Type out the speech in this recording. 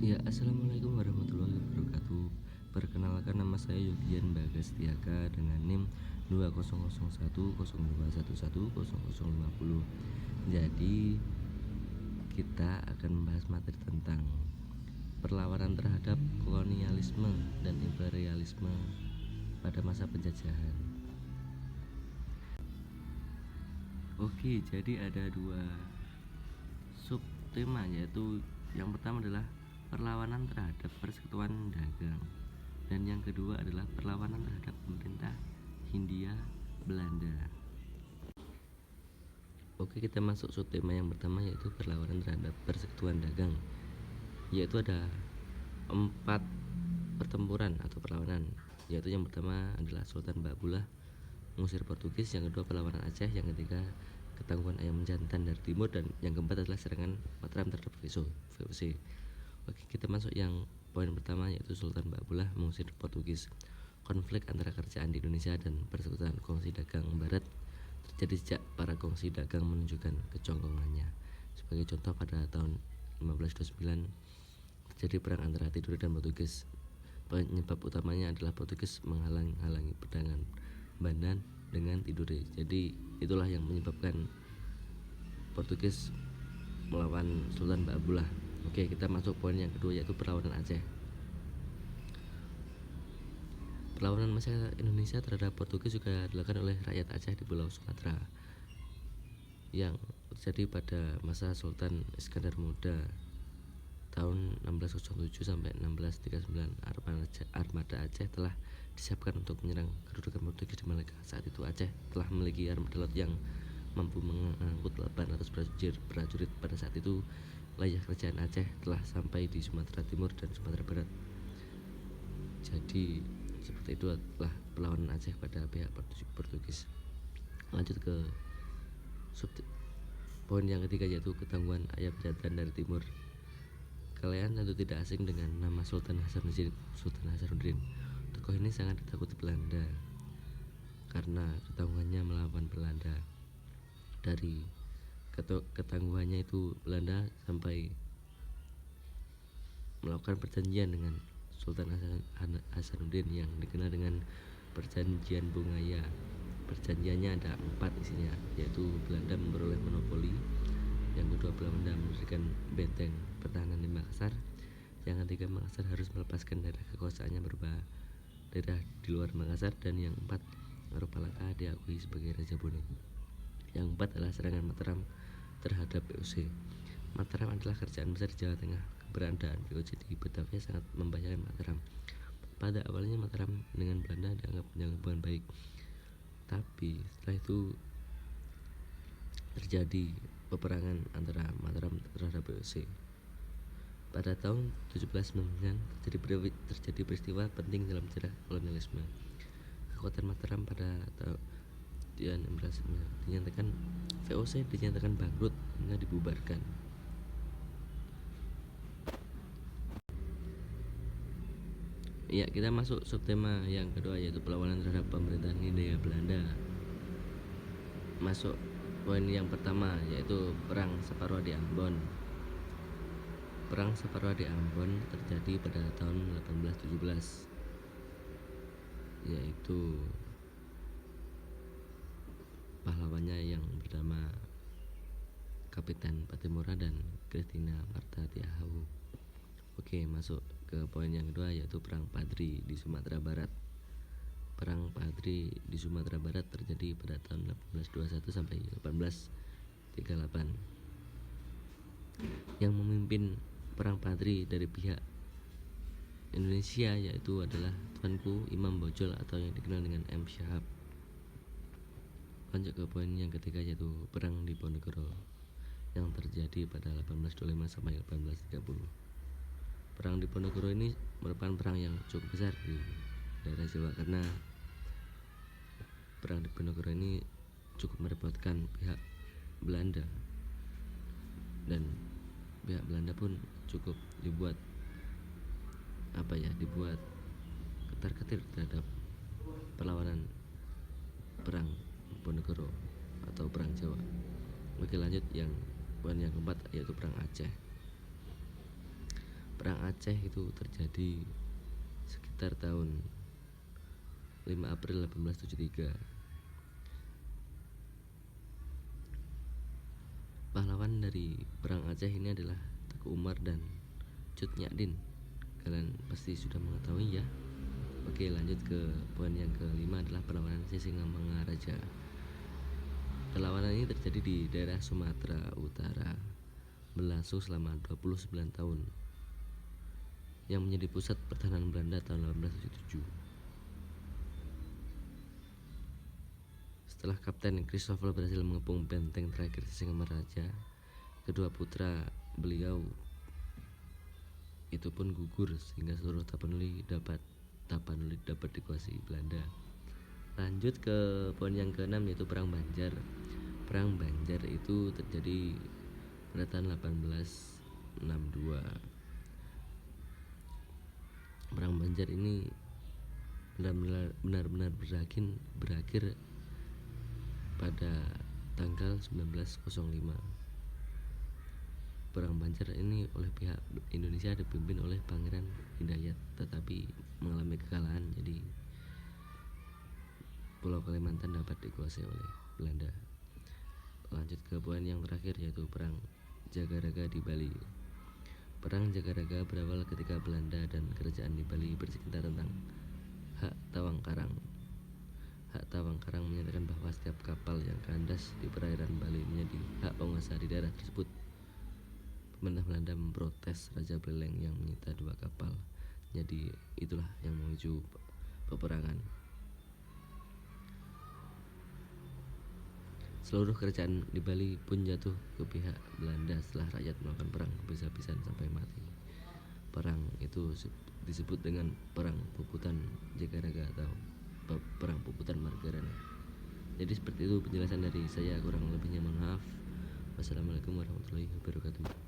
Ya, assalamualaikum warahmatullahi wabarakatuh. Perkenalkan, nama saya Yogian Bagastiaka dengan NIM 200102110050. Jadi kita akan membahas materi tentang perlawanan terhadap kolonialisme dan imperialisme pada masa penjajahan. Oke, jadi ada dua subtema, yaitu yang pertama adalah perlawanan terhadap persekutuan dagang, dan yang kedua adalah perlawanan terhadap pemerintah Hindia Belanda. Oke, kita masuk subtema yang pertama, yaitu perlawanan terhadap persekutuan dagang. Yaitu ada 4 pertempuran atau perlawanan, yaitu yang pertama adalah Sultan Baabullah mengusir Portugis, yang kedua perlawanan Aceh, yang ketiga ketangguhan ayam jantan dari timur, dan yang keempat adalah serangan Mataram terhadap VOC. Oke, kita masuk yang poin pertama, yaitu Sultan Baabullah mengusir Portugis. Konflik antara kerajaan di Indonesia dan persekutuan kongsi dagang Barat terjadi sejak para kongsi dagang menunjukkan kecongkongannya. Sebagai contoh, pada tahun 1529 terjadi perang antara Tidore dan Portugis. Penyebab utamanya adalah Portugis menghalangi perdagangan Bandan dengan Tidore. Jadi itulah yang menyebabkan Portugis melawan Sultan Baabullah. Oke, kita masuk poin yang kedua, yaitu perlawanan Aceh. Perlawanan masyarakat Indonesia terhadap Portugis juga dilakukan oleh rakyat Aceh di Pulau Sumatera, yang terjadi pada masa Sultan Iskandar Muda tahun 1607 sampai 1639. Armada Aceh telah disiapkan untuk menyerang kedudukan Portugis di Malaka. Saat itu Aceh telah memiliki armada laut yang mampu mengangkut 800 prajurit. Pada saat itu wilayah kerajaan Aceh telah sampai di Sumatera Timur dan Sumatera Barat. Jadi seperti itu adalah perlawanan Aceh pada pihak Portugis. Lanjut ke poin yang ketiga, yaitu ketangguhan ayam jantan dari timur. Kalian tentu tidak asing dengan nama Sultan Hasanuddin. Tokoh ini sangat ditakuti Belanda karena ketangguhannya melawan Belanda. Dari ketangguhannya itu, Belanda sampai melakukan perjanjian dengan Sultan Hasanuddin yang dikenal dengan Perjanjian Bungaya. Perjanjiannya ada 4 isinya, yaitu Belanda memperoleh monopoli, yang kedua Belanda mendirikan benteng pertahanan di Makassar, yang ketiga Makassar harus melepaskan daerah kekuasaannya berupa daerah di luar Makassar, dan yang keempat Aropalaka diakui sebagai Raja Bonang. Yang keempat adalah serangan Mataram terhadap VOC. Mataram adalah kerajaan besar di Jawa Tengah. Keberadaan VOC di Batavia sangat membahayakan Mataram. Pada awalnya Mataram dengan Belanda dianggap menjalin hubungan baik, tapi setelah itu terjadi peperangan antara Mataram terhadap VOC. Pada tahun 1799 terjadi peristiwa penting dalam sejarah kolonialisme. Kekuatan Mataram pada tahun 1699 dinyatakan VOC dinyatakan bangkrut hingga dibubarkan. Ya, kita masuk subtema yang kedua, yaitu perlawanan terhadap pemerintahan Hindia Belanda. Masuk poin yang pertama, yaitu Perang Saparua di Ambon. Perang Saparua di Ambon terjadi pada tahun 1817, yaitu pahlawannya yang bernama Kapitan Patimura dan Christina Marta Tiahau. Oke, masuk ke poin yang kedua, yaitu Perang Padri di Sumatera Barat. Perang Padri di Sumatera Barat terjadi pada tahun 1821 sampai 1838. Yang memimpin Perang Padri dari pihak Indonesia yaitu adalah Tuanku Imam Bojol atau yang dikenal dengan M. Syahab. Lanjut ke poin yang ketiga, yaitu Perang Diponegoro yang terjadi pada 1825 sampai 1830. Perang Diponegoro ini merupakan perang yang cukup besar di daerah Jawa, karena Perang Diponegoro ini cukup merepotkan pihak Belanda, dan pihak Belanda pun cukup dibuat ketar-ketir terhadap perlawanan Perang Diponegoro atau Perang Jawa. Oke, lanjut yang poin yang keempat, yaitu Perang Aceh. Perang Aceh itu terjadi sekitar tahun 5 April 1873. Pahlawan dari Perang Aceh ini adalah Teku Umar dan Cut Nyak Kalian pasti sudah mengetahui ya. Oke, lanjut ke poin yang kelima adalah perlawanan Sisingamangaraja. Perlawanan ini terjadi di daerah Sumatera Utara, berlangsung selama 29 tahun, yang menjadi pusat pertahanan Belanda tahun 1877. Setelah Kapten Christopher berhasil mengepung benteng terakhir Sisingamangaraja, kedua putra beliau itu pun gugur sehingga seluruh Tapanuli dapat dikuasai Belanda. Lanjut ke poin yang keenam, yaitu Perang Banjar. Perang Banjar itu terjadi pada tahun 1862. Perang Banjar ini benar-benar berakhir pada tanggal 1905. Perang Banjar ini oleh pihak Indonesia dipimpin oleh Pangeran Hidayat, tetapi mengalami kekalahan, jadi Pulau Kalimantan dapat dikuasai oleh Belanda. Lanjut ke poin yang terakhir, yaitu Perang Jagaraga di Bali. Perang Jagaraga berawal ketika Belanda dan kerajaan di Bali bersengketa tentang hak tawang karang. Hak tawang karang menyatakan bahwa setiap kapal yang kandas di perairan Bali menjadi hak penguasa di daerah tersebut. Pemerintah Belanda memprotes Raja Buleleng yang menyita 2 kapal. Jadi itulah yang memicu peperangan. Seluruh kerajaan di Bali pun jatuh ke pihak Belanda setelah rakyat melakukan perang habis-habisan sampai mati. Perang itu disebut dengan Perang Puputan Jagaraga atau Perang Puputan Margarana. Jadi seperti itu penjelasan dari saya, kurang lebihnya mohon maaf. Wassalamualaikum warahmatullahi wabarakatuh.